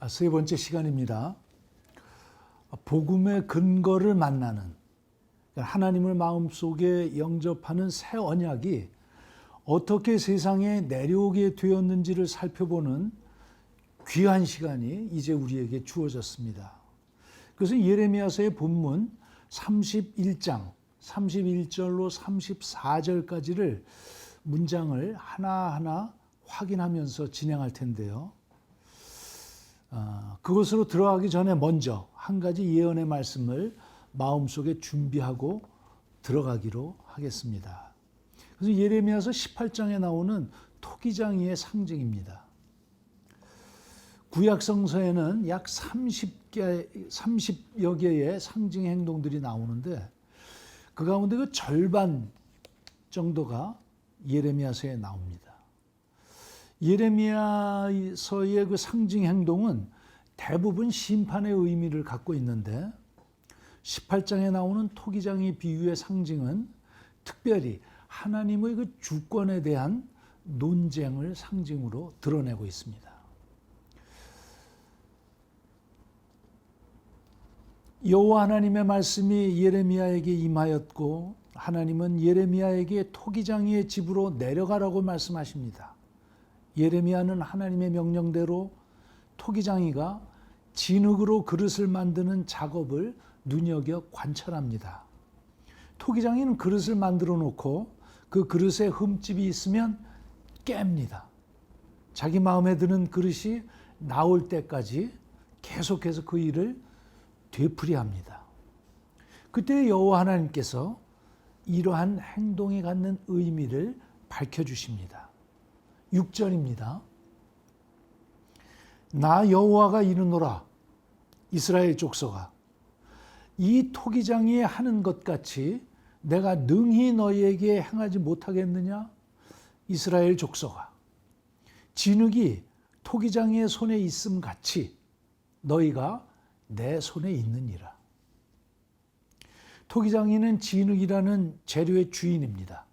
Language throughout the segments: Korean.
세 번째 시간입니다. 복음의 근거를 만나는, 하나님을 마음속에 영접하는 새 언약이 어떻게 세상에 내려오게 되었는지를 살펴보는 귀한 시간이 이제 우리에게 주어졌습니다. 그래서 예레미야서의 본문 31장 31절로 34절까지를 문장을 하나하나 확인하면서 진행할 텐데요. 그것으로 들어가기 전에 먼저 한 가지 예언의 말씀을 마음속에 준비하고 들어가기로 하겠습니다. 그래서 예레미야서 18장에 나오는 토기장이의 상징입니다. 구약 성서에는 약 30여 개의 상징 행동들이 나오는데 그 가운데 그 절반 정도가 예레미야서에 나옵니다. 예레미야서의 그 상징 행동은 대부분 심판의 의미를 갖고 있는데 18장에 나오는 토기장이 비유의 상징은 특별히 하나님의 그 주권에 대한 논쟁을 상징으로 드러내고 있습니다. 여호와 하나님의 말씀이 예레미야에게 임하였고 하나님은 예레미야에게 토기장이의 집으로 내려가라고 말씀하십니다. 예레미야는 하나님의 명령대로 토기장이가 진흙으로 그릇을 만드는 작업을 눈여겨 관찰합니다. 토기장이는 그릇을 만들어 놓고 그 그릇에 흠집이 있으면 깹니다. 자기 마음에 드는 그릇이 나올 때까지 계속해서 그 일을 되풀이합니다. 그때 여호와 하나님께서 이러한 행동이 갖는 의미를 밝혀주십니다. 6절입니다. 나 여호와가 이르노라 이스라엘 족속아 이 토기장이 하는 것 같이 내가 능히 너희에게 행하지 못하겠느냐? 이스라엘 족속아 진흙이 토기장이의 손에 있음 같이 너희가 내 손에 있느니라. 토기장이는 진흙이라는 재료의 주인입니다.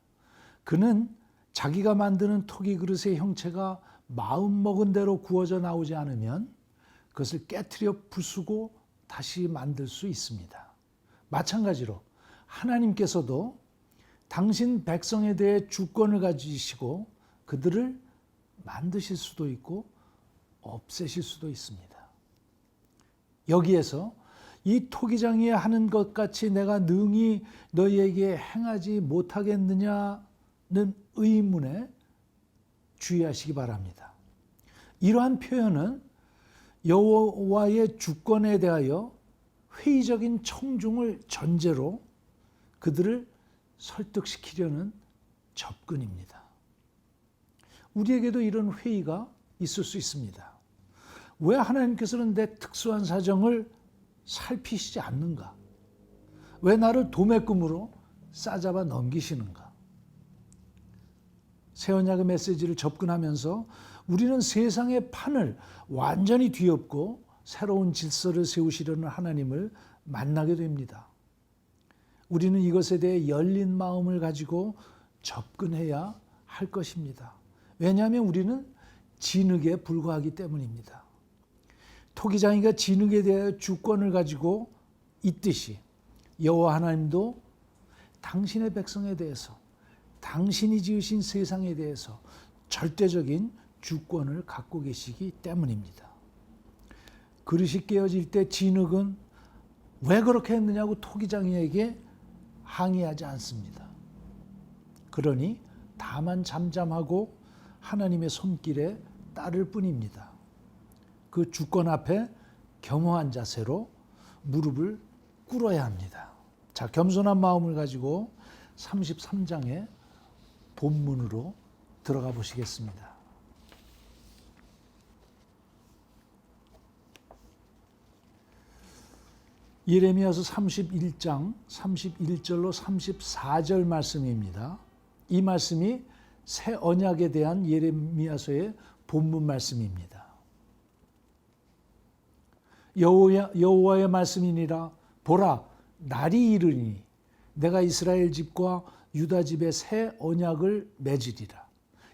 그는 자기가 만드는 토기 그릇의 형체가 마음먹은 대로 구워져 나오지 않으면 그것을 깨트려 부수고 다시 만들 수 있습니다. 마찬가지로 하나님께서도 당신 백성에 대해 주권을 가지시고 그들을 만드실 수도 있고 없애실 수도 있습니다. 여기에서 이 토기장이 하는 것 같이 내가 능히 너희에게 행하지 못하겠느냐는 의문에 주의하시기 바랍니다. 이러한 표현은 여호와의 주권에 대하여 회의적인 청중을 전제로 그들을 설득시키려는 접근입니다. 우리에게도 이런 회의가 있을 수 있습니다. 왜 하나님께서는 내 특수한 사정을 살피시지 않는가? 왜 나를 도매금으로 싸잡아 넘기시는가? 새 언약의 메시지를 접근하면서 우리는 세상의 판을 완전히 뒤엎고 새로운 질서를 세우시려는 하나님을 만나게 됩니다. 우리는 이것에 대해 열린 마음을 가지고 접근해야 할 것입니다. 왜냐하면 우리는 진흙에 불과하기 때문입니다. 토기장이가 진흙에 대해 주권을 가지고 있듯이 여호와 하나님도 당신의 백성에 대해서 당신이 지으신 세상에 대해서 절대적인 주권을 갖고 계시기 때문입니다. 그릇이 깨어질 때 진흙은 왜 그렇게 했느냐고 토기장이에게 항의하지 않습니다. 그러니 다만 잠잠하고 하나님의 손길에 따를 뿐입니다. 그 주권 앞에 겸허한 자세로 무릎을 꿇어야 합니다. 자, 겸손한 마음을 가지고 33장의 본문으로 들어가 보시겠습니다. 예레미야서 31장 31절로 34절 말씀입니다. 이 말씀이 새 언약에 대한 예레미야서의 본문 말씀입니다. 여호와의 말씀이니라 보라 날이 이르니 내가 이스라엘 집과 유다 집에 새 언약을 맺으리라.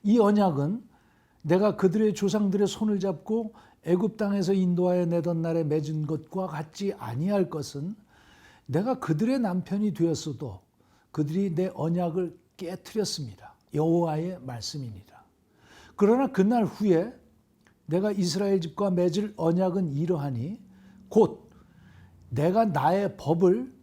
이 언약은 내가 그들의 조상들의 손을 잡고 애굽 땅에서 인도하여 내던 날에 맺은 것과 같지 아니할 것은 내가 그들의 남편이 되었어도 그들이 내 언약을 깨뜨렸습니다. 여호와의 말씀이니라. 그러나 그날 후에 내가 이스라엘 집과 맺을 언약은 이러하니 곧 내가 나의 법을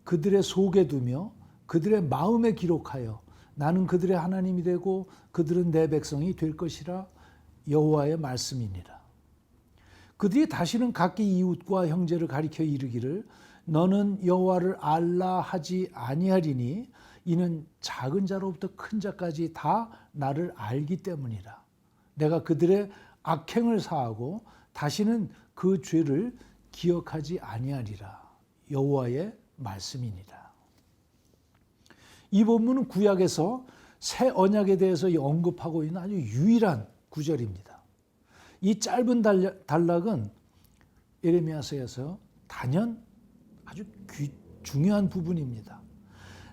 그들의 속에 두며 그들의 마음에 기록하여 나는 그들의 하나님이 되고 그들은 내 백성이 될 것이라. 여호와의 말씀이니라. 그들이 다시는 각기 이웃과 형제를 가리켜 이르기를 너는 여호와를 알라 하지 아니하리니 이는 작은 자로부터 큰 자까지 다 나를 알기 때문이라. 내가 그들의 악행을 사하고 다시는 그 죄를 기억하지 아니하리라. 여호와의 말씀이니라. 이 본문은 구약에서 새 언약에 대해서 언급하고 있는 아주 유일한 구절입니다. 이 짧은 단락은 예레미야서에서 단연 아주 중요한 부분입니다.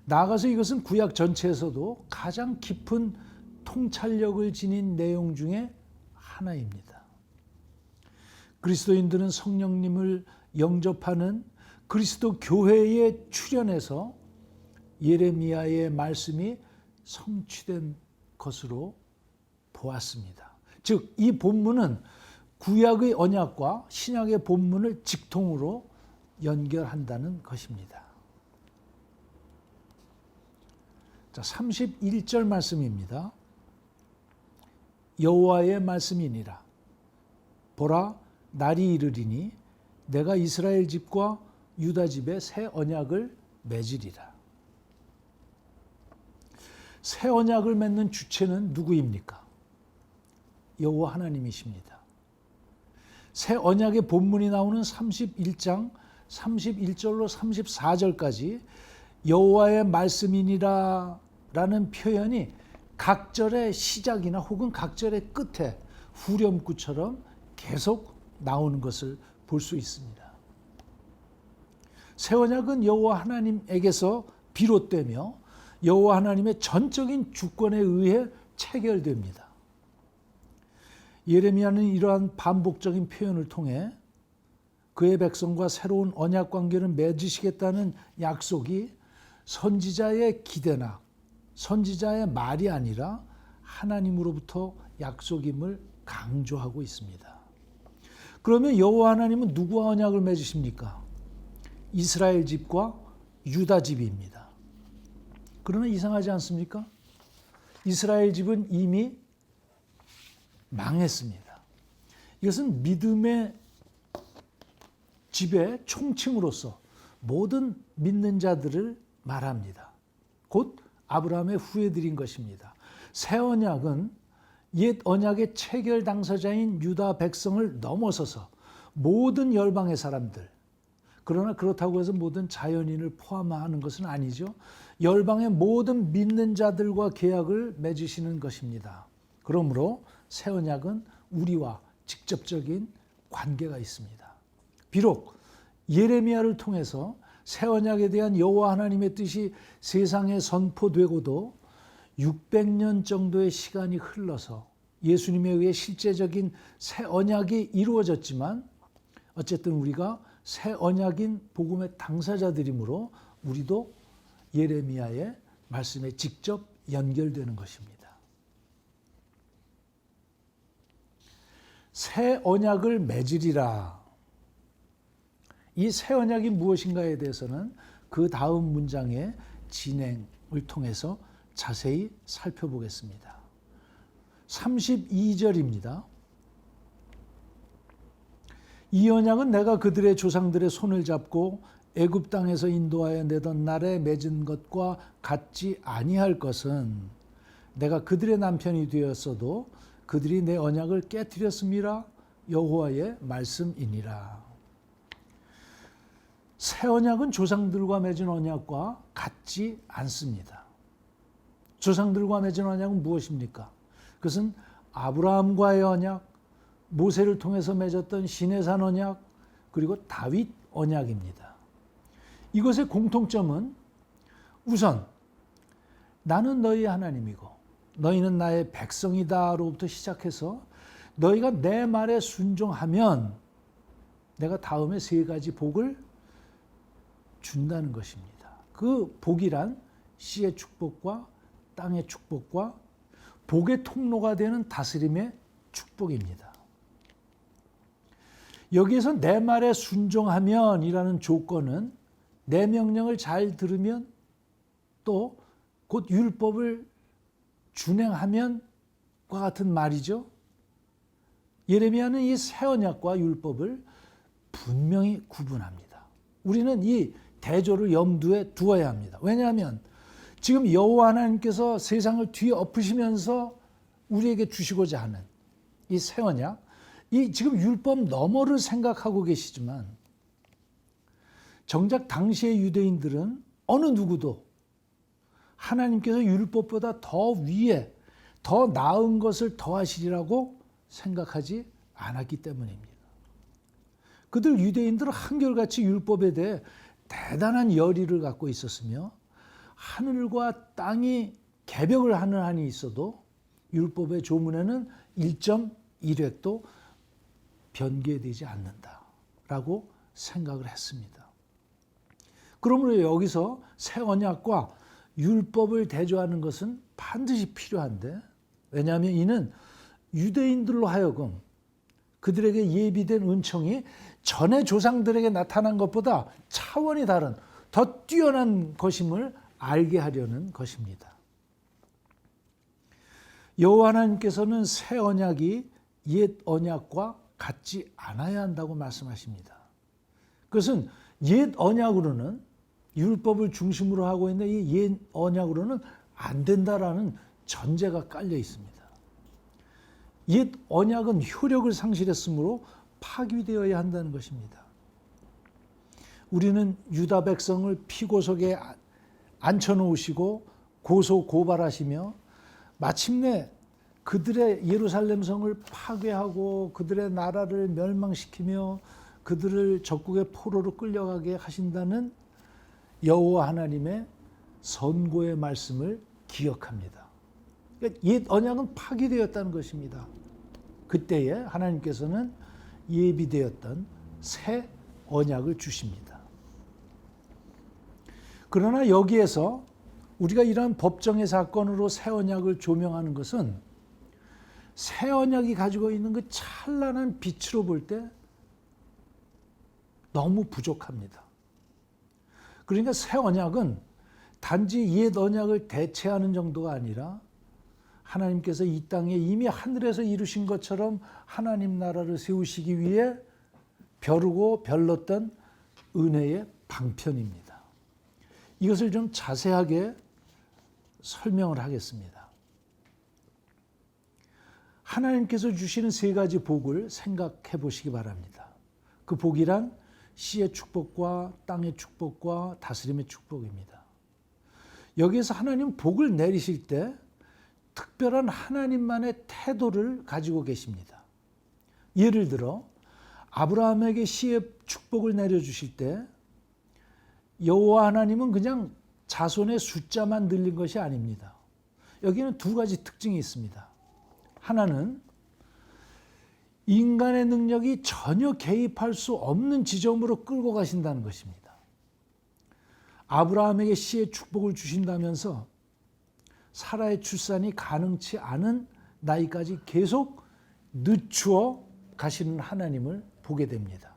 나아가서 이것은 구약 전체에서도 가장 깊은 통찰력을 지닌 내용 중에 하나입니다. 그리스도인들은 성령님을 영접하는 그리스도 교회에 출현해서 예레미야의 말씀이 성취된 것으로 보았습니다. 즉, 이 본문은 구약의 언약과 신약의 본문을 직통으로 연결한다는 것입니다. 자, 31절 말씀입니다. 여호와의 말씀이니라. 보라, 날이 이르리니 내가 이스라엘 집과 유다 집에 새 언약을 맺으리라. 새 언약을 맺는 주체는 누구입니까? 여호와 하나님이십니다. 새 언약의 본문이 나오는 31장 31절로 34절까지 여호와의 말씀이니라 라는 표현이 각 절의 시작이나 혹은 각 절의 끝에 후렴구처럼 계속 나오는 것을 볼 수 있습니다. 새 언약은 여호와 하나님에게서 비롯되며 여호와 하나님의 전적인 주권에 의해 체결됩니다. 예레미야는 이러한 반복적인 표현을 통해 그의 백성과 새로운 언약 관계를 맺으시겠다는 약속이 선지자의 기대나 선지자의 말이 아니라 하나님으로부터 약속임을 강조하고 있습니다. 그러면 여호와 하나님은 누구와 언약을 맺으십니까? 이스라엘 집과 유다 집입니다. 그러나 이상하지 않습니까? 이스라엘 집은 이미 망했습니다. 이것은 믿음의 집의 총칭으로서 모든 믿는 자들을 말합니다. 곧 아브라함의 후예들인 것입니다. 새 언약은 옛 언약의 체결 당사자인 유다 백성을 넘어서서 모든 열방의 사람들, 그러나 그렇다고 해서 모든 자연인을 포함하는 것은 아니죠. 열방의 모든 믿는 자들과 계약을 맺으시는 것입니다. 그러므로 새 언약은 우리와 직접적인 관계가 있습니다. 비록 예레미야를 통해서 새 언약에 대한 여호와 하나님의 뜻이 세상에 선포되고도 600년 정도의 시간이 흘러서 예수님에 의해 실제적인 새 언약이 이루어졌지만 어쨌든 우리가 새 언약인 복음의 당사자들이므로 우리도 예레미야의 말씀에 직접 연결되는 것입니다. 새 언약을 맺으리라. 이 새 언약이 무엇인가에 대해서는 그 다음 문장의 진행을 통해서 자세히 살펴보겠습니다. 32절입니다. 이 언약은 내가 그들의 조상들의 손을 잡고 애굽 땅에서 인도하여 내던 날에 맺은 것과 같지 아니할 것은 내가 그들의 남편이 되었어도 그들이 내 언약을 깨뜨렸음이라. 여호와의 말씀이니라. 새 언약은 조상들과 맺은 언약과 같지 않습니다. 조상들과 맺은 언약은 무엇입니까? 그것은 아브라함과의 언약, 모세를 통해서 맺었던 시내산 언약, 그리고 다윗 언약입니다. 이것의 공통점은 우선 나는 너희 하나님이고 너희는 나의 백성이다로부터 시작해서 너희가 내 말에 순종하면 내가 다음에 3가지 복을 준다는 것입니다. 그 복이란 씨의 축복과 땅의 축복과 복의 통로가 되는 다스림의 축복입니다. 여기에서 내 말에 순종하면 이라는 조건은 내 명령을 잘 들으면 또 곧 율법을 준행하면과 같은 말이죠. 예레미야는 이 새 언약과 율법을 분명히 구분합니다. 우리는 이 대조를 염두에 두어야 합니다. 왜냐하면 지금 여호와 하나님께서 세상을 뒤엎으시면서 우리에게 주시고자 하는 이 새 언약, 이 지금 율법 너머를 생각하고 계시지만 정작 당시의 유대인들은 어느 누구도 하나님께서 율법보다 더 위에 더 나은 것을 더하시리라고 생각하지 않았기 때문입니다. 그들 유대인들은 한결같이 율법에 대해 대단한 열의를 갖고 있었으며 하늘과 땅이 개벽을 하는 한이 있어도 율법의 조문에는 1.1획도 변개되지 않는다라고 생각을 했습니다. 그러므로 여기서 새 언약과 율법을 대조하는 것은 반드시 필요한데, 왜냐하면 이는 유대인들로 하여금 그들에게 예비된 은총이 전의 조상들에게 나타난 것보다 차원이 다른 더 뛰어난 것임을 알게 하려는 것입니다. 여호와 하나님께서는 새 언약이 옛 언약과 같지 않아야 한다고 말씀하십니다. 그것은 옛 언약으로는, 율법을 중심으로 하고 있는 이 옛 언약으로는 안 된다라는 전제가 깔려 있습니다. 옛 언약은 효력을 상실했으므로 파기되어야 한다는 것입니다. 우리는 유다 백성을 피고석에 앉혀놓으시고 고소 고발하시며 마침내 그들의 예루살렘 성을 파괴하고 그들의 나라를 멸망시키며 그들을 적국의 포로로 끌려가게 하신다는 여호와 하나님의 선고의 말씀을 기억합니다. 그러니까 옛 언약은 파기되었다는 것입니다. 그때에 하나님께서는 예비되었던 새 언약을 주십니다. 그러나 여기에서 우리가 이러한 법정의 사건으로 새 언약을 조명하는 것은 새 언약이 가지고 있는 그 찬란한 빛으로 볼 때 너무 부족합니다. 그러니까 새 언약은 단지 옛 언약을 대체하는 정도가 아니라 하나님께서 이 땅에 이미 하늘에서 이루신 것처럼 하나님 나라를 세우시기 위해 벼르고 별렀던 은혜의 방편입니다. 이것을 좀 자세하게 설명을 하겠습니다. 하나님께서 주시는 3가지 복을 생각해 보시기 바랍니다. 그 복이란 씨의 축복과 땅의 축복과 다스림의 축복입니다. 여기에서 하나님 복을 내리실 때 특별한 하나님만의 태도를 가지고 계십니다. 예를 들어 아브라함에게 씨의 축복을 내려주실 때 여호와 하나님은 그냥 자손의 숫자만 늘린 것이 아닙니다. 여기는 2가지 특징이 있습니다. 하나는 인간의 능력이 전혀 개입할 수 없는 지점으로 끌고 가신다는 것입니다. 아브라함에게 씨의 축복을 주신다면서 사라의 출산이 가능치 않은 나이까지 계속 늦추어 가시는 하나님을 보게 됩니다.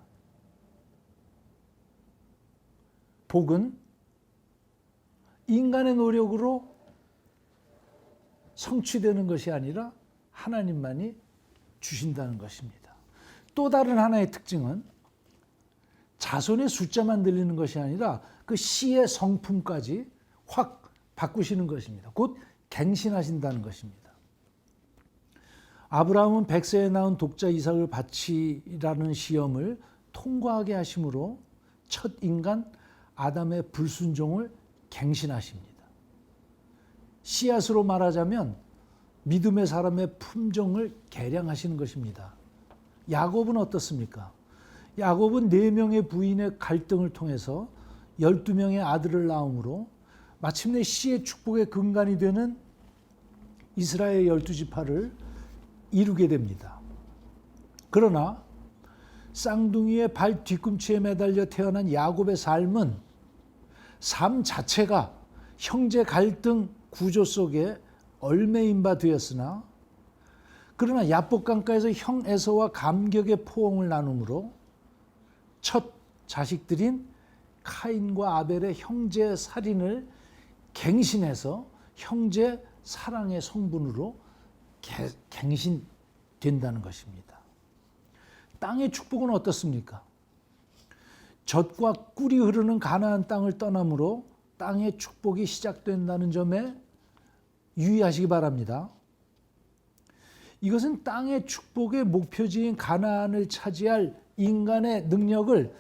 복은 인간의 노력으로 성취되는 것이 아니라 하나님만이 주신다는 것입니다. 또 다른 하나의 특징은 자손의 숫자만 늘리는 것이 아니라 그 씨의 성품까지 확 바꾸시는 것입니다. 곧 갱신하신다는 것입니다. 아브라함은 100세에 낳은 독자 이삭을 바치라는 시험을 통과하게 하심으로 첫 인간 아담의 불순종을 갱신하십니다. 씨앗으로 말하자면 믿음의 사람의 품종을 개량하시는 것입니다. 야곱은 어떻습니까? 야곱은 4명의 부인의 갈등을 통해서 12명의 아들을 낳음으로 마침내 씨의 축복의 근간이 되는 이스라엘 12지파를 이루게 됩니다. 그러나 쌍둥이의 발 뒤꿈치에 매달려 태어난 야곱의 삶은 삶 자체가 형제 갈등 구조 속에 얽매인 바 되었으나, 그러나 야복 강가에서 형 에서와 감격의 포옹을 나누므로 첫 자식들인 카인과 아벨의 형제 살인을 갱신해서 형제 사랑의 성분으로 갱신된다는 것입니다. 땅의 축복은 어떻습니까? 젖과 꿀이 흐르는 가나안 땅을 떠남으로 땅의 축복이 시작된다는 점에 유의하시기 바랍니다. 이것은 땅의 축복의 목표지인 가나안을 차지할 인간의 능력을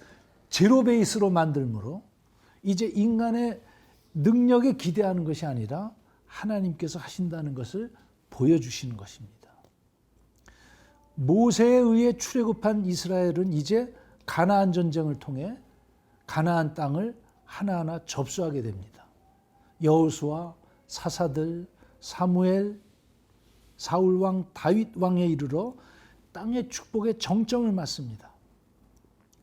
제로 베이스로 만들므로 이제 인간의 능력에 기대하는 것이 아니라 하나님께서 하신다는 것을 보여주시는 것입니다. 모세에 의해 출애굽한 이스라엘은 이제 가나안 전쟁을 통해 가나안 땅을 하나하나 접수하게 됩니다. 여호수아, 사사들, 사무엘, 사울왕, 다윗왕에 이르러 땅의 축복의 정점을 맞습니다.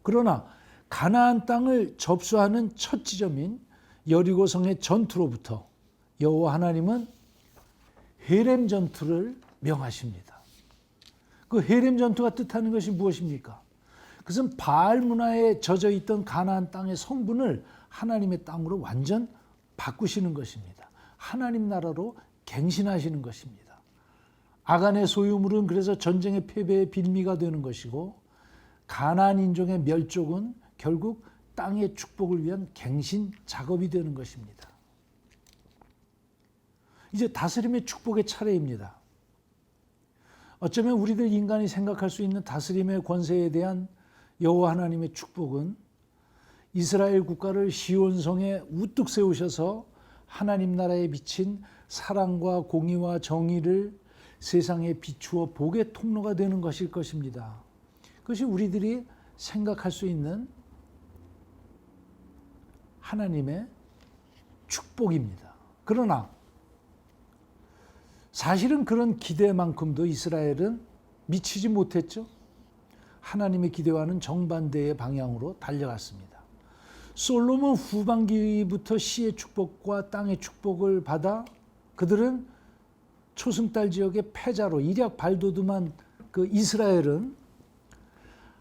그러나 가나안 땅을 접수하는 첫 지점인 여리고성의 전투로부터 여호와 하나님은 헤렘 전투를 명하십니다. 그 헤렘 전투가 뜻하는 것이 무엇입니까? 그것은 바알 문화에 젖어 있던 가나안 땅의 성분을 하나님의 땅으로 완전 바꾸시는 것입니다. 하나님 나라로 갱신하시는 것입니다. 아간의 소유물은 그래서 전쟁의 패배의 빌미가 되는 것이고, 가나안 인종의 멸족은 결국 땅의 축복을 위한 갱신 작업이 되는 것입니다. 이제 다스림의 축복의 차례입니다. 어쩌면 우리들 인간이 생각할 수 있는 다스림의 권세에 대한 여호와 하나님의 축복은 이스라엘 국가를 시온성에 우뚝 세우셔서 하나님 나라에 비친 사랑과 공의와 정의를 세상에 비추어 복의 통로가 되는 것일 것입니다. 그것이 우리들이 생각할 수 있는 하나님의 축복입니다. 그러나 사실은 그런 기대만큼도 이스라엘은 미치지 못했죠. 하나님의 기대와는 정반대의 방향으로 달려갔습니다. 솔로몬 후반기부터 시의 축복과 땅의 축복을 받아 그들은 초승달 지역의 패자로 일약 발돋움한 그 이스라엘은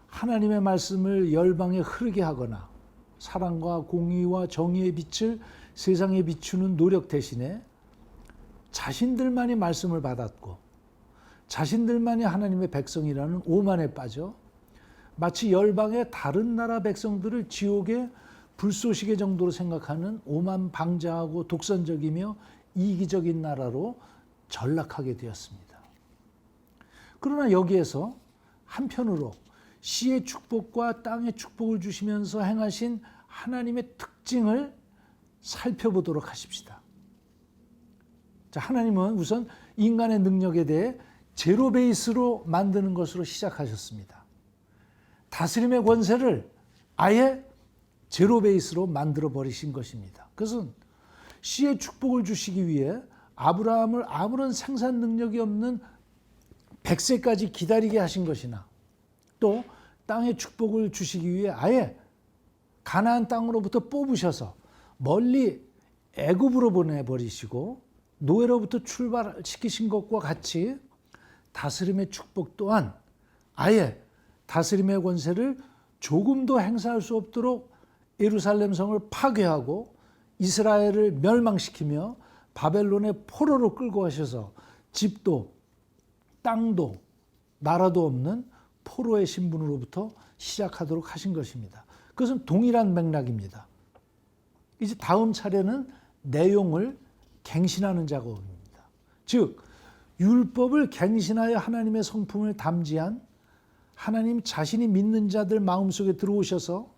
하나님의 말씀을 열방에 흐르게 하거나 사랑과 공의와 정의의 빛을 세상에 비추는 노력 대신에 자신들만이 말씀을 받았고 자신들만이 하나님의 백성이라는 오만에 빠져 마치 열방의 다른 나라 백성들을 지옥의 불쏘시개 정도로 생각하는 오만 방자하고 독선적이며 이기적인 나라로 전락하게 되었습니다. 그러나 여기에서 한편으로 시의 축복과 땅의 축복을 주시면서 행하신 하나님의 특징을 살펴보도록 하십시다. 자, 하나님은 우선 인간의 능력에 대해 제로 베이스로 만드는 것으로 시작하셨습니다. 다스림의 권세를 아예 제로 베이스로 만들어 버리신 것입니다. 그것은 시의 축복을 주시기 위해 아브라함을 아무런 생산 능력이 없는 100세까지 기다리게 하신 것이나 또 땅의 축복을 주시기 위해 아예 가나안 땅으로부터 뽑으셔서 멀리 애굽으로 보내버리시고 노예로부터 출발시키신 것과 같이 다스림의 축복 또한 아예 다스림의 권세를 조금도 행사할 수 없도록 예루살렘 성을 파괴하고 이스라엘을 멸망시키며 바벨론의 포로로 끌고 가셔서 집도 땅도 나라도 없는 포로의 신분으로부터 시작하도록 하신 것입니다. 그것은 동일한 맥락입니다. 이제 다음 차례는 내용을 갱신하는 작업입니다. 즉 율법을 갱신하여 하나님의 성품을 담지한 하나님 자신이 믿는 자들 마음속에 들어오셔서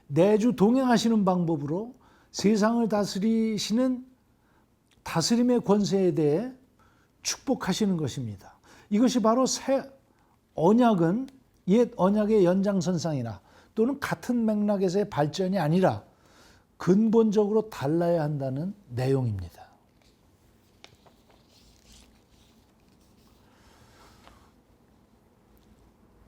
내주 동행하시는 방법으로 세상을 다스리시는 다스림의 권세에 대해 축복하시는 것입니다. 이것이 바로 새 언약은 옛 언약의 연장선상이나 또는 같은 맥락에서의 발전이 아니라 근본적으로 달라야 한다는 내용입니다.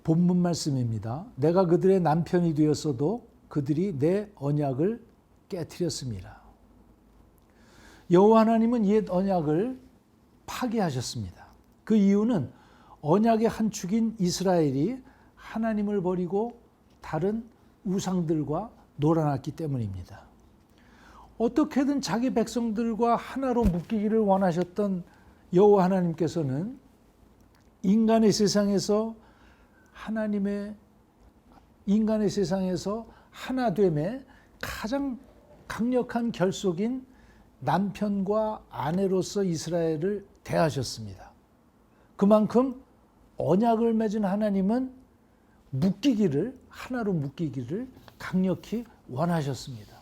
본문 말씀입니다. 내가 그들의 남편이 되었어도 그들이 내 언약을 깨트렸습니다. 여호와 하나님은 옛 언약을 파괴하셨습니다. 그 이유는 언약의 한 축인 이스라엘이 하나님을 버리고 다른 우상들과 놀아났기 때문입니다. 어떻게든 자기 백성들과 하나로 묶이기를 원하셨던 여호와 하나님께서는 인간의 세상에서 하나됨의 가장 강력한 결속인 남편과 아내로서 이스라엘을 대하셨습니다. 그만큼 언약을 맺은 하나님은 하나로 묶이기를 강력히 원하셨습니다.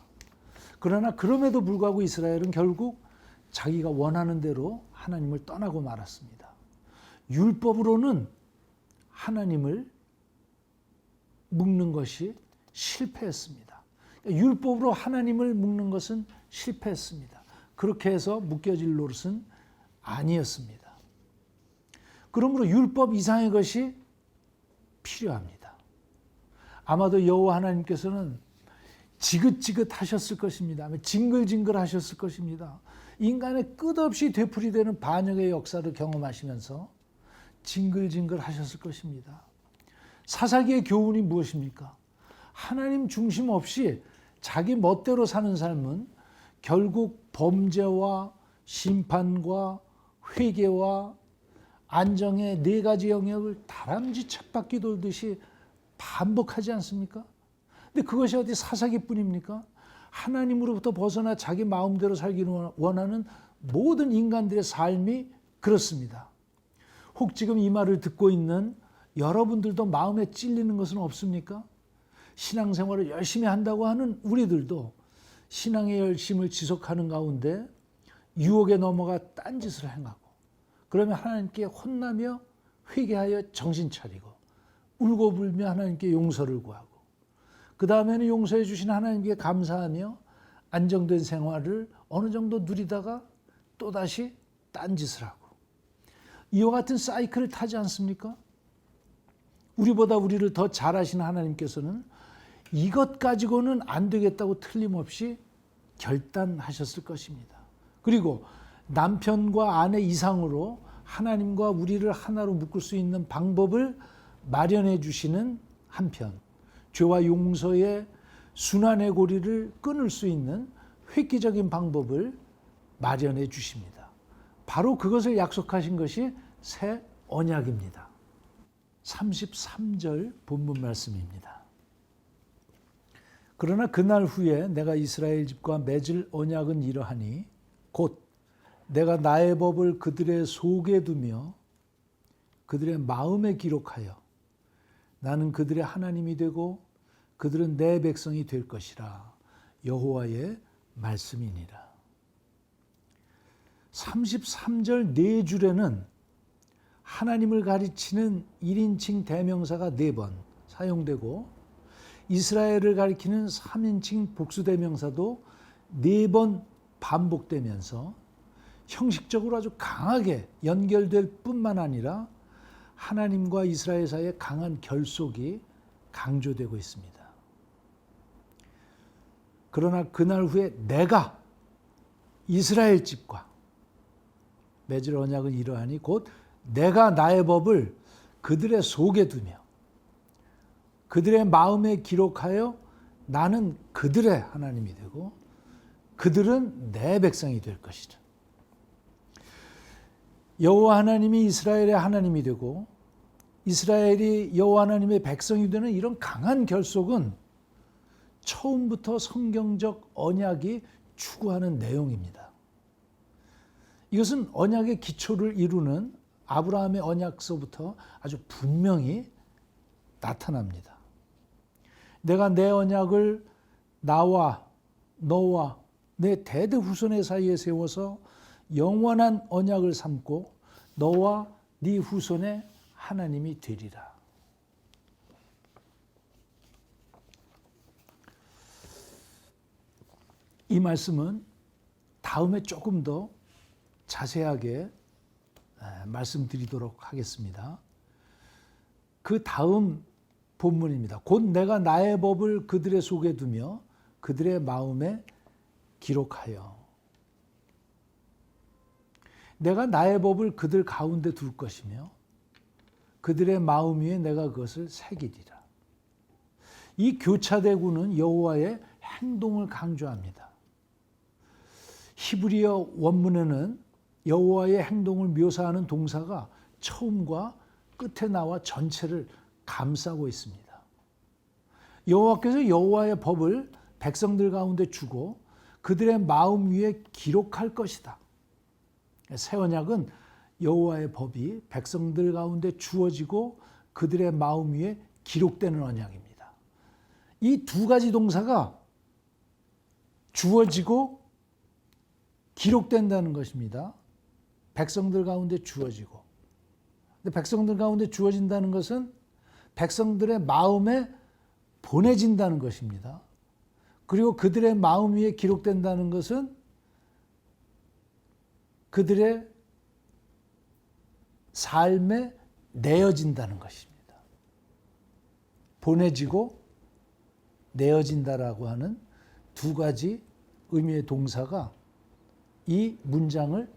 그러나 그럼에도 불구하고 이스라엘은 결국 자기가 원하는 대로 하나님을 떠나고 말았습니다. 율법으로는 하나님을 묶는 것이 실패했습니다. 율법으로 하나님을 묶는 것은 실패했습니다. 그렇게 해서 묶여질 노릇은 아니었습니다. 그러므로 율법 이상의 것이 필요합니다. 아마도 여호와 하나님께서는 지긋지긋하셨을 것입니다. 징글징글하셨을 것입니다. 인간의 끝없이 되풀이되는 반역의 역사를 경험하시면서 징글징글하셨을 것입니다. 사사기의 교훈이 무엇입니까? 하나님 중심 없이 자기 멋대로 사는 삶은 결국 범죄와 심판과 회개와 안정의 네 가지 영역을 다람쥐 쳇바퀴 돌듯이 반복하지 않습니까? 근데 그것이 어디 사사기뿐입니까? 하나님으로부터 벗어나 자기 마음대로 살기를 원하는 모든 인간들의 삶이 그렇습니다. 혹 지금 이 말을 듣고 있는 여러분들도 마음에 찔리는 것은 없습니까? 신앙생활을 열심히 한다고 하는 우리들도 신앙의 열심을 지속하는 가운데 유혹에 넘어가 딴짓을 행하고, 그러면 하나님께 혼나며 회개하여 정신 차리고 울고불며 하나님께 용서를 구하고, 그 다음에는 용서해 주신 하나님께 감사하며 안정된 생활을 어느 정도 누리다가 또다시 딴짓을 하고, 이와 같은 사이클을 타지 않습니까? 우리보다 우리를 더 잘 아시는 하나님께서는 이것 가지고는 안 되겠다고 틀림없이 결단하셨을 것입니다. 그리고 남편과 아내 이상으로 하나님과 우리를 하나로 묶을 수 있는 방법을 마련해 주시는 한편, 죄와 용서의 순환의 고리를 끊을 수 있는 획기적인 방법을 마련해 주십니다. 바로 그것을 약속하신 것이 새 언약입니다. 33절 본문 말씀입니다. 그러나 그날 후에 내가 이스라엘 집과 맺을 언약은 이러하니 곧 내가 나의 법을 그들의 속에 두며 그들의 마음에 기록하여 나는 그들의 하나님이 되고 그들은 내 백성이 될 것이라. 여호와의 말씀이니라. 33절 4줄에는 하나님을 가리치는 1인칭 대명사가 4번 사용되고, 이스라엘을 가리키는 3인칭 복수대명사도 4번 반복되면서 형식적으로 아주 강하게 연결될 뿐만 아니라 하나님과 이스라엘 사이의 강한 결속이 강조되고 있습니다. 그러나 그날 후에 내가 이스라엘 집과 맺을 언약은 이러하니 곧 내가 나의 법을 그들의 속에 두며 그들의 마음에 기록하여 나는 그들의 하나님이 되고 그들은 내 백성이 될 것이다. 여호와 하나님이 이스라엘의 하나님이 되고 이스라엘이 여호와 하나님의 백성이 되는 이런 강한 결속은 처음부터 성경적 언약이 추구하는 내용입니다. 이것은 언약의 기초를 이루는 아브라함의 언약서부터 아주 분명히 나타납니다. 내가 내 언약을 나와 너와 내 대대 후손의 사이에 세워서 영원한 언약을 삼고 너와 네 후손의 하나님이 되리라. 이 말씀은 다음에 조금 더 자세하게 말씀드리도록 하겠습니다. 그 다음 본문입니다. 곧 내가 나의 법을 그들의 속에 두며 그들의 마음에 기록하여. 내가 나의 법을 그들 가운데 둘 것이며 그들의 마음 위에 내가 그것을 새기리라. 이 교차대구는 여호와의 행동을 강조합니다. 히브리어 원문에는 여호와의 행동을 묘사하는 동사가 처음과 끝에 나와 전체를 감싸고 있습니다. 여호와께서 여호와의 법을 백성들 가운데 주고 그들의 마음 위에 기록할 것이다. 새 언약은 여호와의 법이 백성들 가운데 주어지고 그들의 마음 위에 기록되는 언약입니다. 이 두 가지 동사가 주어지고 기록된다는 것입니다. 백성들 가운데 주어지고. 근데 백성들 가운데 주어진다는 것은 백성들의 마음에 보내진다는 것입니다. 그리고 그들의 마음 위에 기록된다는 것은 그들의 삶에 내어진다는 것입니다. 보내지고 내어진다라고 하는 두 가지 의미의 동사가 이 문장을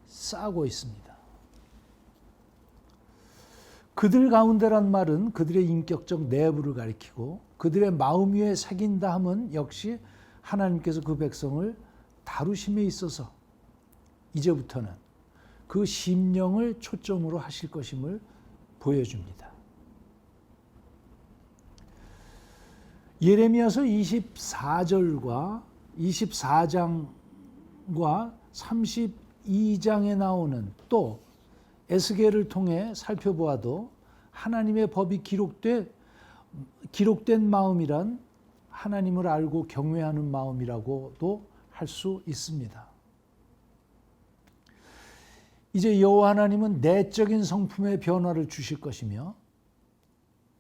싸고 있습니다. 그들 가운데란 말은 그들의 인격적 내부를 가리키고 그들의 마음 위에 새긴다 함은 역시 하나님께서 그 백성을 다루심에 있어서 이제부터는 그 심령을 초점으로 하실 것임을 보여줍니다. 예레미야서 24절과 24장과 32장에 나오는 또 에스겔을 통해 살펴보아도 하나님의 법이 기록된 마음이란 하나님을 알고 경외하는 마음이라고도 할 수 있습니다. 이제 여호와 하나님은 내적인 성품의 변화를 주실 것이며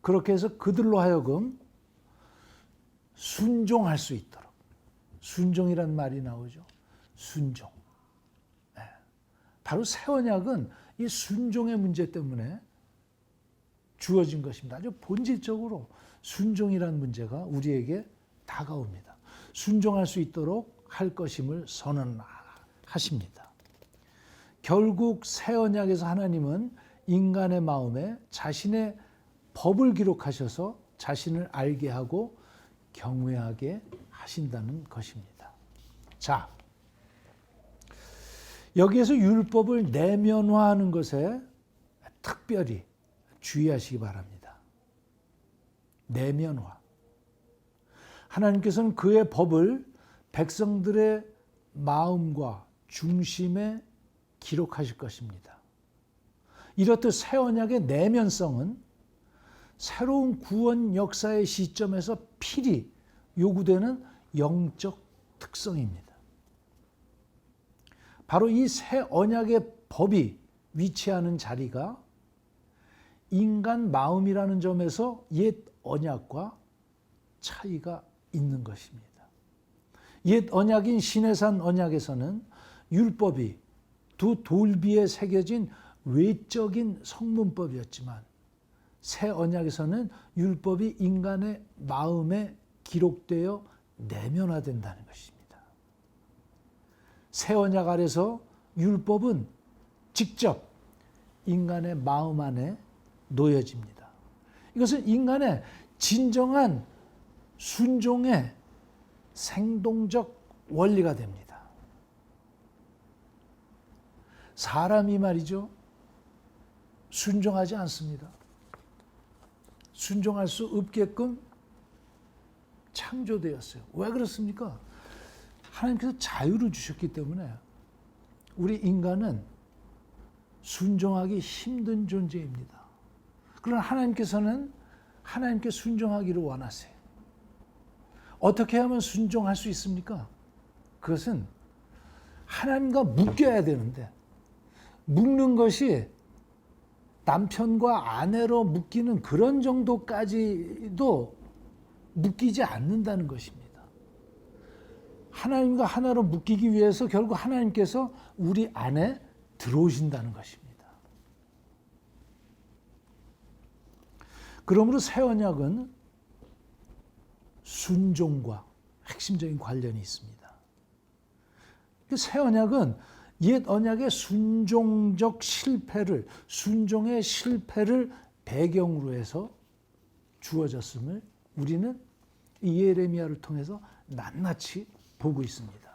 그렇게 해서 그들로 하여금 순종할 수 있도록. 순종이란 말이 나오죠. 순종. 네. 바로 새 언약은 이 순종의 문제 때문에 주어진 것입니다. 아주 본질적으로 순종이란 문제가 우리에게 다가옵니다. 순종할 수 있도록 할 것임을 선언하십니다. 결국 새 언약에서 하나님은 인간의 마음에 자신의 법을 기록하셔서 자신을 알게 하고 경외하게 하신다는 것입니다. 자, 여기에서 율법을 내면화하는 것에 특별히 주의하시기 바랍니다. 내면화. 하나님께서는 그의 법을 백성들의 마음과 중심에 기록하실 것입니다. 이렇듯 새 언약의 내면성은 새로운 구원 역사의 시점에서 필히 요구되는 영적 특성입니다. 바로 이 새 언약의 법이 위치하는 자리가 인간 마음이라는 점에서 옛 언약과 차이가 있는 것입니다. 옛 언약인 시내산 언약에서는 율법이 두 돌비에 새겨진 외적인 성문법이었지만 새 언약에서는 율법이 인간의 마음에 기록되어 내면화된다는 것입니다. 새 언약 아래서 율법은 직접 인간의 마음 안에 놓여집니다. 이것은 인간의 진정한 순종의 생동적 원리가 됩니다. 사람이 말이죠, 순종하지 않습니다. 순종할 수 없게끔 창조되었어요. 왜 그렇습니까? 하나님께서 자유를 주셨기 때문에 우리 인간은 순종하기 힘든 존재입니다. 그러나 하나님께서는 하나님께 순종하기를 원하세요. 어떻게 하면 순종할 수 있습니까? 그것은 하나님과 묶여야 되는데 묶는 것이 남편과 아내로 묶이는 그런 정도까지도 묶이지 않는다는 것입니다. 하나님과 하나로 묶이기 위해서 결국 하나님께서 우리 안에 들어오신다는 것입니다. 그러므로 새 언약은 순종과 핵심적인 관련이 있습니다. 새 언약은 옛 언약의 순종적 실패를, 순종의 실패를 배경으로 해서 주어졌음을 우리는 이 예레미야를 통해서 낱낱이 보고 있습니다.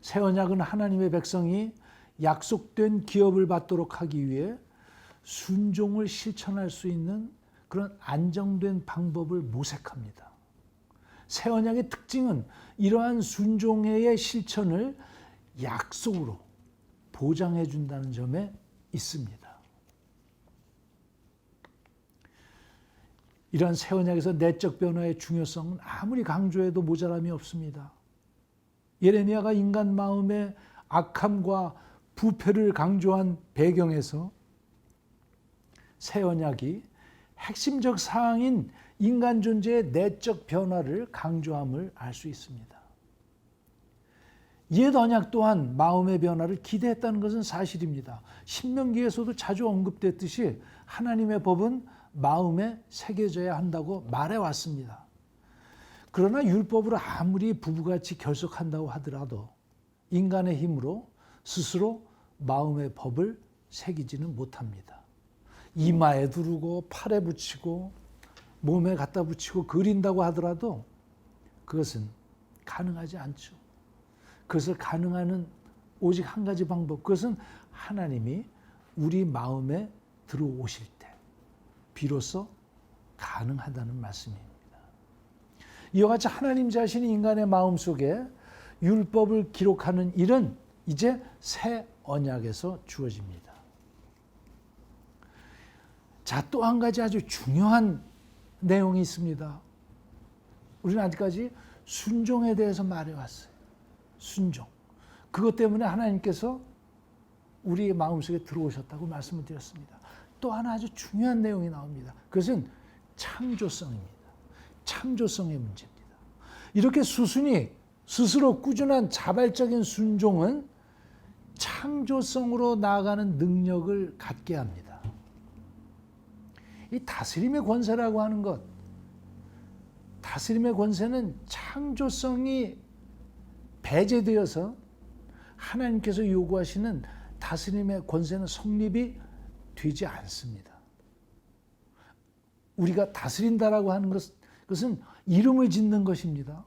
새 언약은 하나님의 백성이 약속된 기업을 받도록 하기 위해 순종을 실천할 수 있는 그런 안정된 방법을 모색합니다. 새 언약의 특징은 이러한 순종의 실천을 약속으로 보장해 준다는 점에 있습니다. 이러한 새 언약에서 내적 변화의 중요성은 아무리 강조해도 모자람이 없습니다. 예레미야가 인간 마음의 악함과 부패를 강조한 배경에서 새 언약이 핵심적 사항인 인간 존재의 내적 변화를 강조함을 알 수 있습니다. 옛 언약 또한 마음의 변화를 기대했다는 것은 사실입니다. 신명기에서도 자주 언급됐듯이 하나님의 법은 마음에 새겨져야 한다고 말해왔습니다. 그러나 율법으로 아무리 부부같이 결속한다고 하더라도 인간의 힘으로 스스로 마음의 법을 새기지는 못합니다. 이마에 두르고 팔에 붙이고 몸에 갖다 붙이고 그린다고 하더라도 그것은 가능하지 않죠. 그것을 가능하는 오직 한 가지 방법, 그것은 하나님이 우리 마음에 들어오실 때 비로소 가능하다는 말씀입니다. 이와 같이 하나님 자신이 인간의 마음속에 율법을 기록하는 일은 이제 새 언약에서 주어집니다. 자, 또 한 가지 아주 중요한 내용이 있습니다. 우리는 아직까지 순종에 대해서 말해왔어요. 순종. 그것 때문에 하나님께서 우리의 마음속에 들어오셨다고 말씀을 드렸습니다. 또 하나 아주 중요한 내용이 나옵니다. 그것은 창조성입니다. 창조성의 문제입니다. 이렇게 스스로 꾸준한 자발적인 순종은 창조성으로 나아가는 능력을 갖게 합니다. 이 다스림의 권세라고 하는 것, 다스림의 권세는 창조성이 배제되어서 하나님께서 요구하시는 다스림의 권세는 성립이 되지 않습니다. 우리가 다스린다라고 하는 것은 이름을 짓는 것입니다.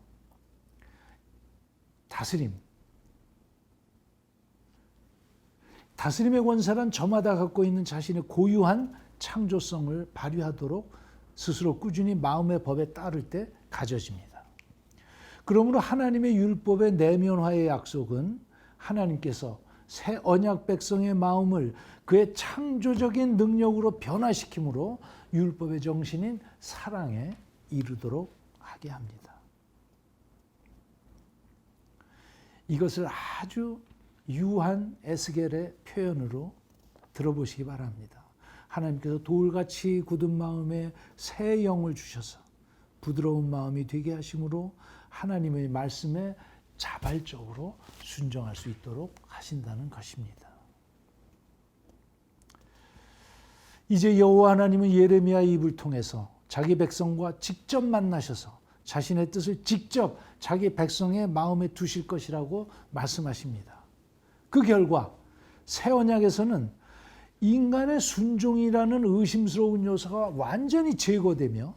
다스림의 권세란 저마다 갖고 있는 자신의 고유한 창조성을 발휘하도록 스스로 꾸준히 마음의 법에 따를 때 가져집니다. 그러므로 하나님의 율법의 내면화의 약속은 하나님께서 새 언약 백성의 마음을 그의 창조적인 능력으로 변화시킴으로 율법의 정신인 사랑에 이르도록 하게 합니다. 이것을 아주 유한 에스겔의 표현으로 들어보시기 바랍니다. 하나님께서 돌같이 굳은 마음에 새 영을 주셔서 부드러운 마음이 되게 하심으로 하나님의 말씀에 자발적으로 순종할 수 있도록 하신다는 것입니다. 이제 여호와 하나님은 예레미야 입을 통해서 자기 백성과 직접 만나셔서 자신의 뜻을 직접 자기 백성의 마음에 두실 것이라고 말씀하십니다. 그 결과 새 언약에서는 인간의 순종이라는 의심스러운 요소가 완전히 제거되며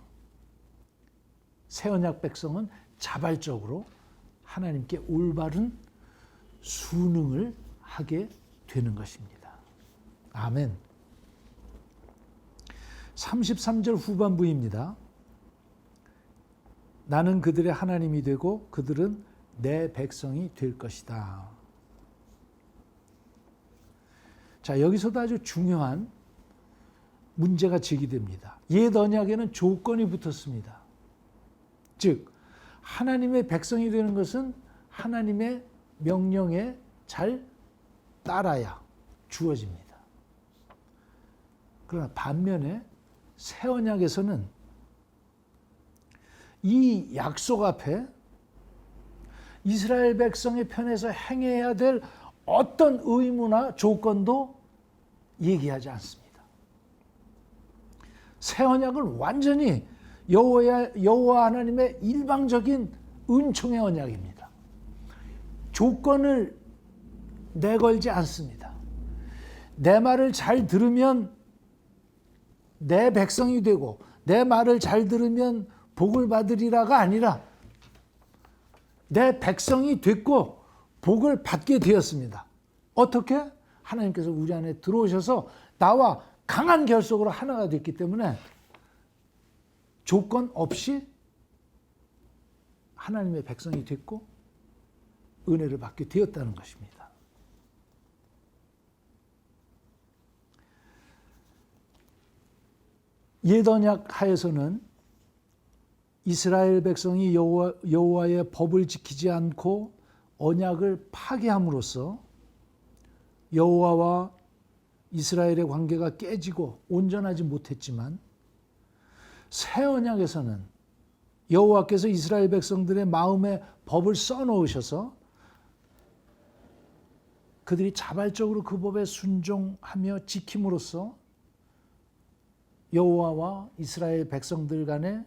새 언약 백성은 자발적으로 하나님께 올바른 순응을 하게 되는 것입니다. 아멘. 33절 후반부입니다. 나는 그들의 하나님이 되고 그들은 내 백성이 될 것이다. 자, 여기서도 아주 중요한 문제가 제기됩니다. 옛 언약에는 조건이 붙었습니다. 즉 하나님의 백성이 되는 것은 하나님의 명령에 잘 따라야 주어집니다. 그러나 반면에 새 언약에서는 이 약속 앞에 이스라엘 백성의 편에서 행해야 될 어떤 의무나 조건도 얘기하지 않습니다. 새 언약은 완전히 여호와 하나님의 일방적인 은총의 언약입니다. 조건을 내걸지 않습니다. 내 말을 잘 들으면 내 백성이 되고 내 말을 잘 들으면 복을 받으리라가 아니라 내 백성이 됐고 복을 받게 되었습니다. 어떻게? 하나님께서 우리 안에 들어오셔서 나와 강한 결속으로 하나가 됐기 때문에 조건 없이 하나님의 백성이 됐고 은혜를 받게 되었다는 것입니다. 옛 언약 하에서는 이스라엘 백성이 여호와의 법을 지키지 않고 언약을 파괴함으로써 여호와와 이스라엘의 관계가 깨지고 온전하지 못했지만 새 언약에서는 여호와께서 이스라엘 백성들의 마음에 법을 써놓으셔서 그들이 자발적으로 그 법에 순종하며 지킴으로써 여호와와 이스라엘 백성들 간에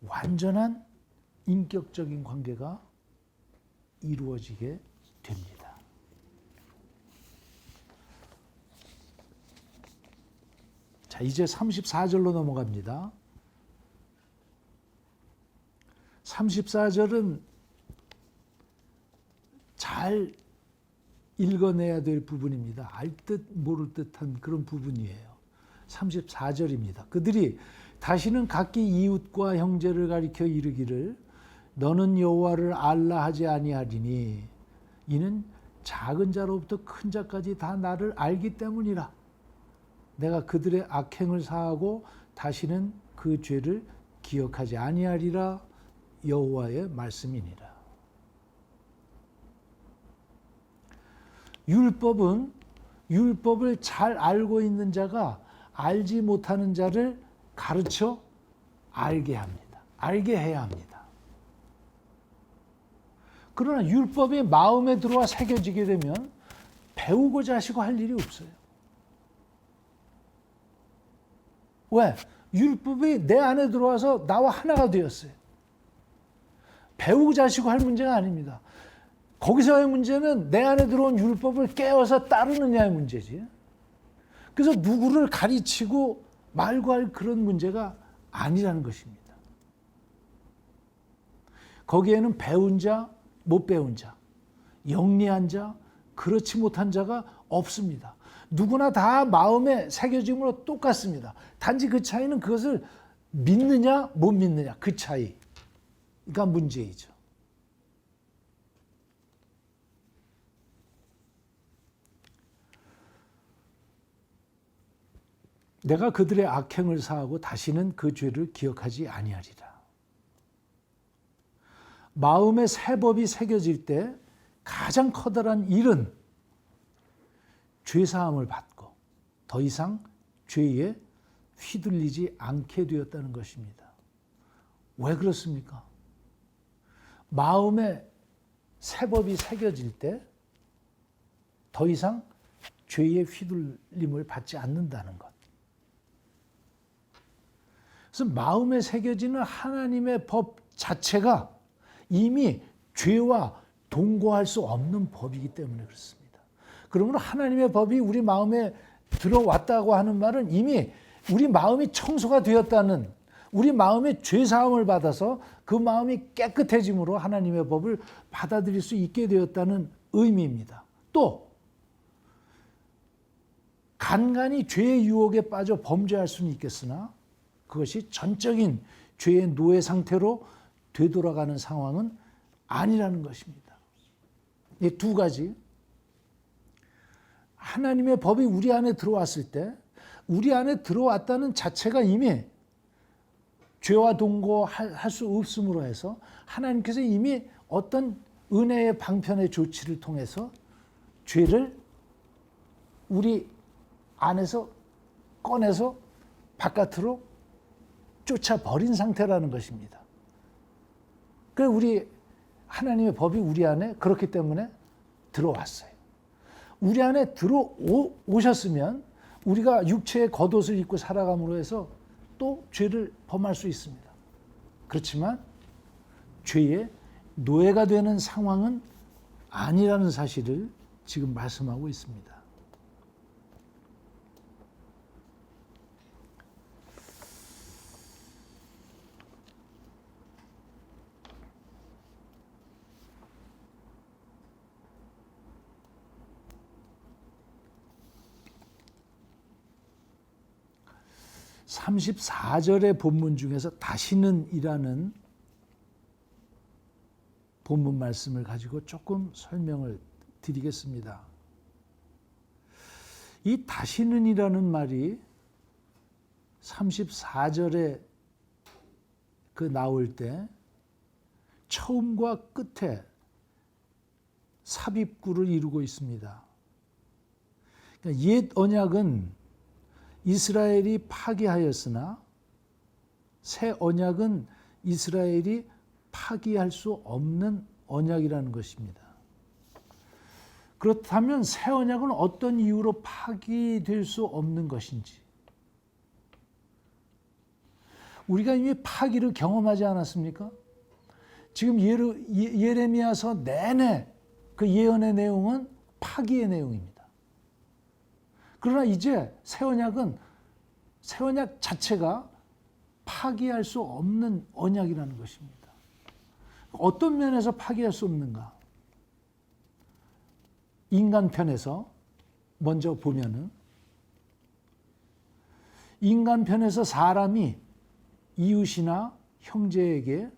완전한 인격적인 관계가 이루어지게 됩니다. 자, 이제 34절로 넘어갑니다. 34절은 잘 읽어내야 될 부분입니다. 알 듯 모를 듯한 그런 부분이에요. 34절입니다. 그들이 다시는 각기 이웃과 형제를 가리켜 이르기를 너는 여호와를 알라 하지 아니하리니 이는 작은 자로부터 큰 자까지 다 나를 알기 때문이라. 내가 그들의 악행을 사하고 다시는 그 죄를 기억하지 아니하리라. 여호와의 말씀이니라. 율법을 잘 알고 있는 자가 알지 못하는 자를 가르쳐 알게 합니다. 알게 해야 합니다. 그러나 율법이 마음에 들어와 새겨지게 되면 배우고자 하시고 할 일이 없어요. 왜? 율법이 내 안에 들어와서 나와 하나가 되었어요. 배우고자 하시고 할 문제가 아닙니다. 거기서의 문제는 내 안에 들어온 율법을 깨어서 따르느냐의 문제지. 그래서 누구를 가르치고 말고 할 그런 문제가 아니라는 것입니다. 거기에는 배운 자, 못 배운 자, 영리한 자, 그렇지 못한 자가 없습니다. 누구나 다 마음에 새겨짐으로 똑같습니다. 단지 그 차이는 그것을 믿느냐 못 믿느냐 그 차이가 문제이죠. 내가 그들의 악행을 사하고 다시는 그 죄를 기억하지 아니하리라. 마음에 새 법이 새겨질 때 가장 커다란 일은 죄사함을 받고 더 이상 죄에 휘둘리지 않게 되었다는 것입니다. 왜 그렇습니까? 마음에 새 법이 새겨질 때 더 이상 죄에 휘둘림을 받지 않는다는 것. 그래서 마음에 새겨지는 하나님의 법 자체가 이미 죄와 동거할 수 없는 법이기 때문에 그렇습니다. 그러므로 하나님의 법이 우리 마음에 들어왔다고 하는 말은 이미 우리 마음이 청소가 되었다는, 우리 마음에 죄사함을 받아서 그 마음이 깨끗해짐으로 하나님의 법을 받아들일 수 있게 되었다는 의미입니다. 또 간간히 죄의 유혹에 빠져 범죄할 수는 있겠으나 그것이 전적인 죄의 노예 상태로 되돌아가는 상황은 아니라는 것입니다. 이 두 가지. 하나님의 법이 우리 안에 들어왔을 때 우리 안에 들어왔다는 자체가 이미 죄와 동거할 수 없음으로 해서 하나님께서 이미 어떤 은혜의 방편의 조치를 통해서 죄를 우리 안에서 꺼내서 바깥으로 쫓아버린 상태라는 것입니다. 그 우리 하나님의 법이 우리 안에 그렇기 때문에 들어왔어요. 우리 안에 들어오셨으면 우리가 육체의 겉옷을 입고 살아감으로 해서 또 죄를 범할 수 있습니다. 그렇지만 죄의 노예가 되는 상황은 아니라는 사실을 지금 말씀하고 있습니다. (34절의) 본문 중에서 다시는이라는 본문 말씀을 가지고 조금 설명을 드리겠습니다. 이 다시는이라는 말이 34절에 나올 때 처음과 끝에 삽입구를 이루고 있습니다. 그러니까 옛 언약은 이스라엘이 파기하였으나 새 언약은 이스라엘이 파기할 수 없는 언약이라는 것입니다. 그렇다면 새 언약은 어떤 이유로 파기될 수 없는 것인지, 우리가 이미 파기를 경험하지 않았습니까? 지금 예레미야서 내내 그 예언의 내용은 파기의 내용입니다. 그러나 이제 새 언약 자체가 파기할 수 없는 언약이라는 것입니다. 어떤 면에서 파기할 수 없는가? 인간 편에서 먼저 보면은, 인간 편에서 사람이 이웃이나 형제에게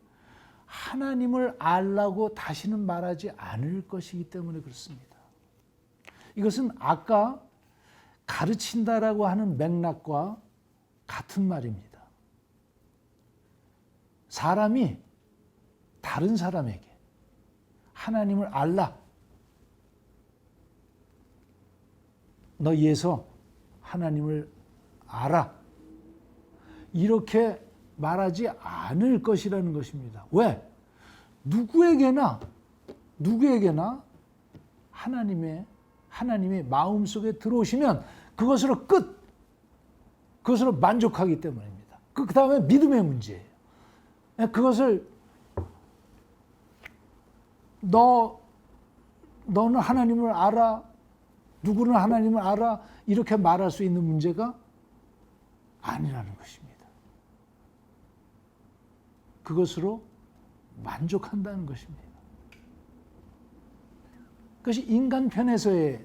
하나님을 알라고 다시는 말하지 않을 것이기 때문에 그렇습니다. 이것은 아까 가르친다라고 하는 맥락과 같은 말입니다. 사람이 다른 사람에게 하나님을 알라, 너 예서 하나님을 알아, 이렇게 말하지 않을 것이라는 것입니다. 왜? 누구에게나 하나님의 마음속에 들어오시면 그것으로 만족하기 때문입니다. 그 다음에 믿음의 문제예요. 그것을 너는 하나님을 알아, 누구는 하나님을 알아, 이렇게 말할 수 있는 문제가 아니라는 것입니다. 그것으로 만족한다는 것입니다. 그것이 인간 편에서의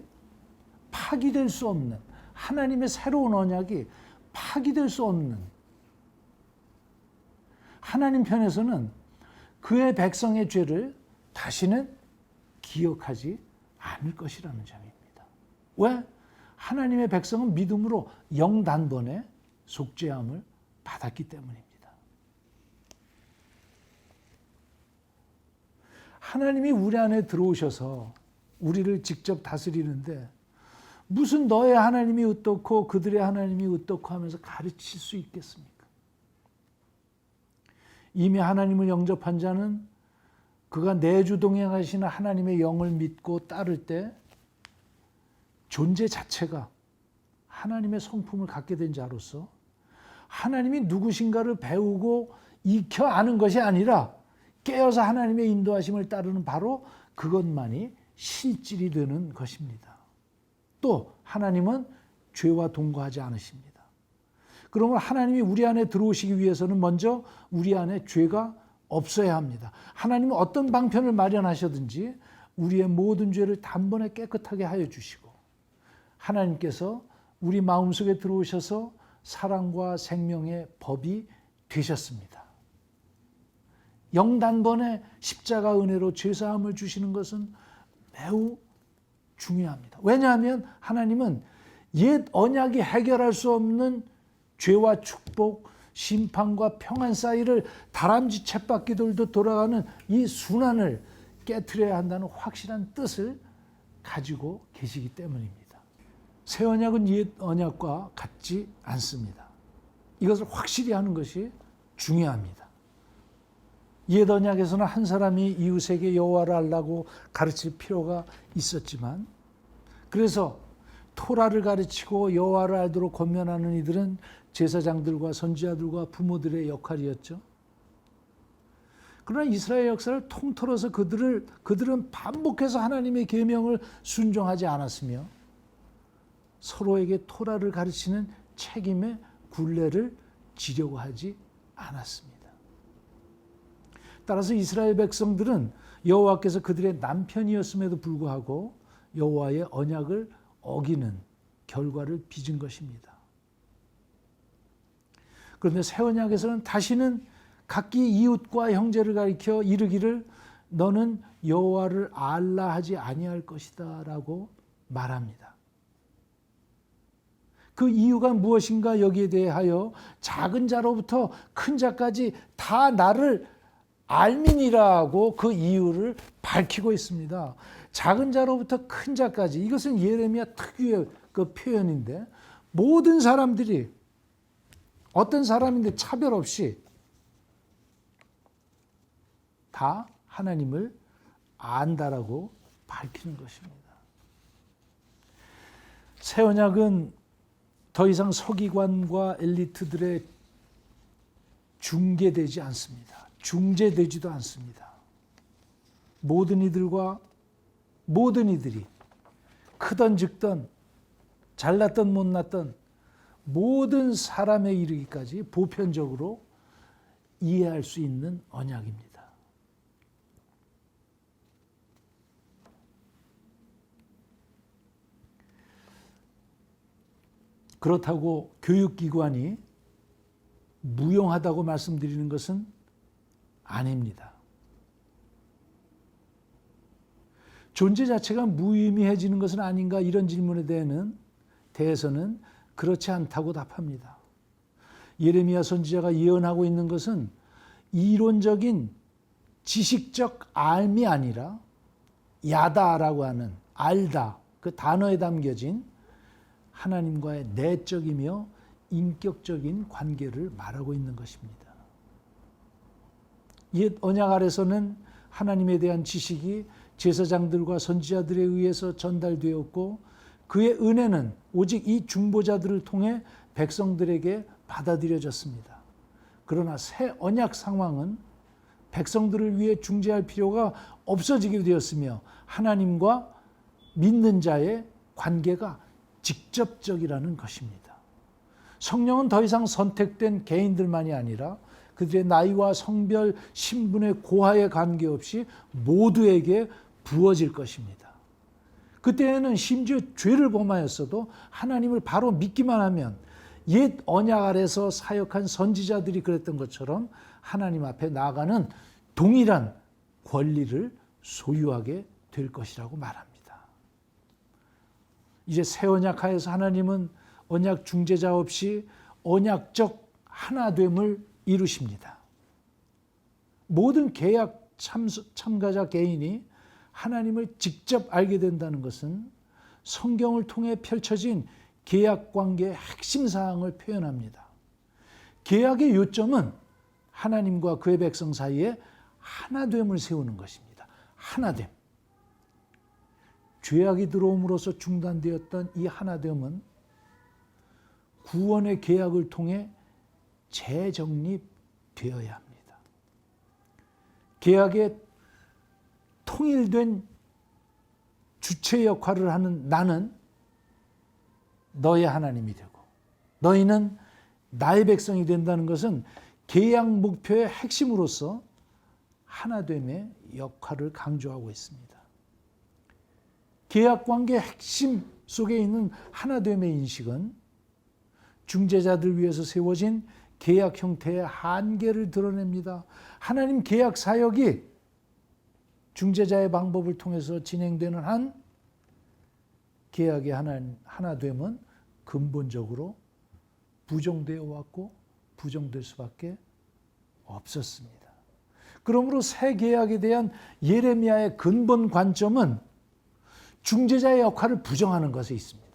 파기될 수 없는, 하나님의 새로운 언약이 파기될 수 없는, 하나님 편에서는 그의 백성의 죄를 다시는 기억하지 않을 것이라는 점입니다. 왜? 하나님의 백성은 믿음으로 영단번에 속죄함을 받았기 때문입니다. 하나님이 우리 안에 들어오셔서 우리를 직접 다스리는데 무슨 너의 하나님이 어떻고 그들의 하나님이 어떻고 하면서 가르칠 수 있겠습니까? 이미 하나님을 영접한 자는 그가 내주동행하시는 하나님의 영을 믿고 따를 때 존재 자체가 하나님의 성품을 갖게 된 자로서 하나님이 누구신가를 배우고 익혀 아는 것이 아니라 깨어서 하나님의 인도하심을 따르는 바로 그것만이 실질이 되는 것입니다. 또 하나님은 죄와 동거하지 않으십니다. 그러면 하나님이 우리 안에 들어오시기 위해서는 먼저 우리 안에 죄가 없어야 합니다. 하나님은 어떤 방편을 마련하셨든지 우리의 모든 죄를 단번에 깨끗하게 하여 주시고, 하나님께서 우리 마음속에 들어오셔서 사랑과 생명의 법이 되셨습니다. 영단번에 십자가 은혜로 죄사함을 주시는 것은 매우 중요합니다. 왜냐하면 하나님은 옛 언약이 해결할 수 없는 죄와 축복, 심판과 평안 사이를 다람쥐 쳇바퀴들도 돌아가는 이 순환을 깨트려야 한다는 확실한 뜻을 가지고 계시기 때문입니다. 새 언약은 옛 언약과 같지 않습니다. 이것을 확실히 하는 것이 중요합니다. 옛 언약에서는 한 사람이 이웃에게 여호와를 알라고 가르칠 필요가 있었지만, 그래서 토라를 가르치고 여호와를 알도록 권면하는 이들은 제사장들과 선지자들과 부모들의 역할이었죠. 그러나 이스라엘 역사를 통틀어서 그들은 반복해서 하나님의 계명을 순종하지 않았으며 서로에게 토라를 가르치는 책임의 굴레를 지려고 하지 않았습니다. 따라서 이스라엘 백성들은 여호와께서 그들의 남편이었음에도 불구하고 여호와의 언약을 어기는 결과를 빚은 것입니다. 그런데 새 언약에서는 다시는 각기 이웃과 형제를 가리켜 이르기를 너는 여호와를 알라 하지 아니할 것이다 라고 말합니다. 그 이유가 무엇인가 여기에 대하여 작은 자로부터 큰 자까지 다 나를 알미니라고 그 이유를 밝히고 있습니다. 작은 자로부터 큰 자까지, 이것은 예레미야 특유의 그 표현인데 모든 사람들이 어떤 사람인데 차별 없이 다 하나님을 안다라고 밝히는 것입니다. 새 언약은 더 이상 서기관과 엘리트들의 중개되지 않습니다. 중재되지도 않습니다. 모든 이들이 크던 적던 잘났던 못났던 모든 사람에 이르기까지 보편적으로 이해할 수 있는 언약입니다. 그렇다고 교육기관이 무용하다고 말씀드리는 것은 아닙니다. 존재 자체가 무의미해지는 것은 아닌가, 이런 질문에 대해서는 그렇지 않다고 답합니다. 예레미야 선지자가 예언하고 있는 것은 이론적인 지식적 알미 아니라 야다라고 하는 알다, 그 단어에 담겨진 하나님과의 내적이며 인격적인 관계를 말하고 있는 것입니다. 옛 언약 아래서는 하나님에 대한 지식이 제사장들과 선지자들에 의해서 전달되었고 그의 은혜는 오직 이 중보자들을 통해 백성들에게 받아들여졌습니다. 그러나 새 언약 상황은 백성들을 위해 중재할 필요가 없어지게 되었으며 하나님과 믿는 자의 관계가 직접적이라는 것입니다. 성령은 더 이상 선택된 개인들만이 아니라 그들의 나이와 성별, 신분의 고하에 관계없이 모두에게 부어질 것입니다. 그때에는 심지어 죄를 범하였어도 하나님을 바로 믿기만 하면 옛 언약 아래서 사역한 선지자들이 그랬던 것처럼 하나님 앞에 나아가는 동일한 권리를 소유하게 될 것이라고 말합니다. 이제 새 언약 하에서 하나님은 언약 중재자 없이 언약적 하나됨을 이루십니다. 모든 계약 참가자 개인이 하나님을 직접 알게 된다는 것은 성경을 통해 펼쳐진 계약 관계의 핵심 사항을 표현합니다. 계약의 요점은 하나님과 그의 백성 사이에 하나됨을 세우는 것입니다. 하나됨. 죄악이 들어옴으로써 중단되었던 이 하나됨은 구원의 계약을 통해 재정립되어야 합니다. 계약에 통일된 주체 역할을 하는 나는 너의 하나님이 되고 너희는 나의 백성이 된다는 것은 계약 목표의 핵심으로서 하나됨의 역할을 강조하고 있습니다. 계약 관계의 핵심 속에 있는 하나됨의 인식은 중재자들 위해서 세워진 계약 형태의 한계를 드러냅니다. 하나님 계약 사역이 중재자의 방법을 통해서 진행되는 한 계약의 하나됨은 근본적으로 부정되어 왔고 부정될 수밖에 없었습니다. 그러므로 새 계약에 대한 예레미야의 근본 관점은 중재자의 역할을 부정하는 것에 있습니다.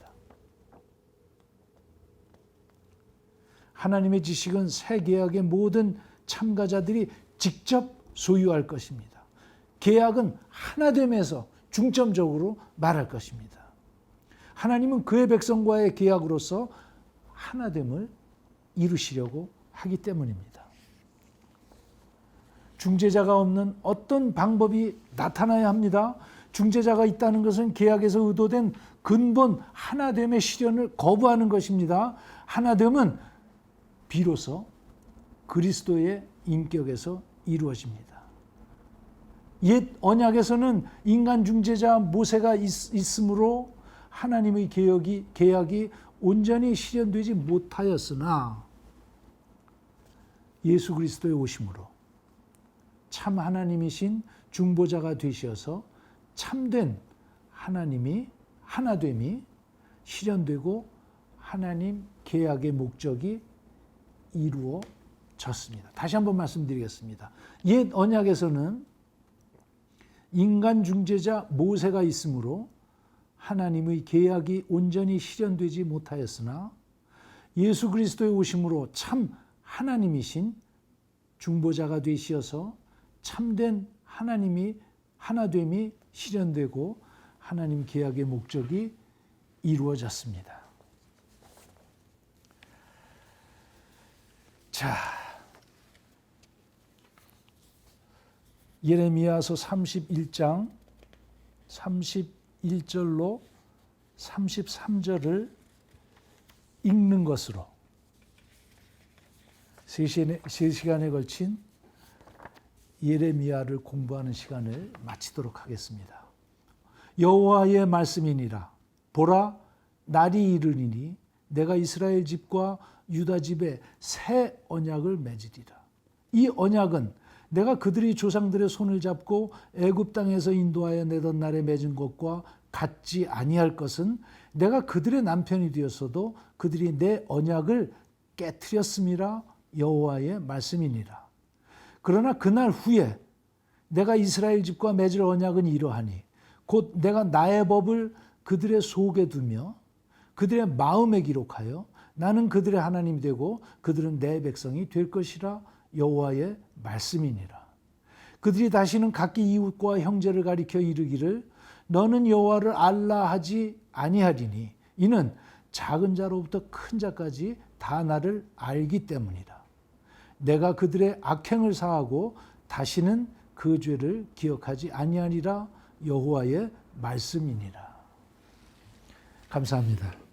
하나님의 지식은 새 계약의 모든 참가자들이 직접 소유할 것입니다. 계약은 하나됨에서 중점적으로 말할 것입니다. 하나님은 그의 백성과의 계약으로서 하나됨을 이루시려고 하기 때문입니다. 중재자가 없는 어떤 방법이 나타나야 합니다. 중재자가 있다는 것은 계약에서 의도된 근본 하나됨의 실현을 거부하는 것입니다. 하나됨은 비로소 그리스도의 인격에서 이루어집니다. 옛 언약에서는 인간 중재자 모세가 있으므로 하나님의 계약이 온전히 실현되지 못하였으나 예수 그리스도의 오심으로 참 하나님이신 중보자가 되셔서 참된 하나됨이 실현되고 하나님 계약의 목적이 이루어졌습니다. 다시 한번 말씀드리겠습니다. 옛 언약에서는 인간 중재자 모세가 있으므로 하나님의 계약이 온전히 실현되지 못하였으나 예수 그리스도의 오심으로 참 하나님이신 중보자가 되시어서 참된 하나됨이 실현되고 하나님 계약의 목적이 이루어졌습니다. 자, 예레미야서 31장 31절로 33절을 읽는 것으로 3시간에 걸친 예레미야를 공부하는 시간을 마치도록 하겠습니다. 여호와의 말씀이니라. 보라, 날이 이르리니 내가 이스라엘 집과 유다 집에 새 언약을 맺으리라. 이 언약은 내가 그들이 조상들의 손을 잡고 애굽 땅에서 인도하여 내던 날에 맺은 것과 같지 아니할 것은 내가 그들의 남편이 되었어도 그들이 내 언약을 깨트렸음이라. 여호와의 말씀이니라. 그러나 그날 후에 내가 이스라엘 집과 맺을 언약은 이러하니 곧 내가 나의 법을 그들의 속에 두며 그들의 마음에 기록하여 나는 그들의 하나님이 되고 그들은 내 백성이 될 것이라. 여호와의 말씀이니라. 그들이 다시는 각기 이웃과 형제를 가리켜 이르기를 너는 여호와를 알라 하지 아니하리니 이는 작은 자로부터 큰 자까지 다 나를 알기 때문이라. 내가 그들의 악행을 사하고 다시는 그 죄를 기억하지 아니하리라. 여호와의 말씀이니라. 감사합니다.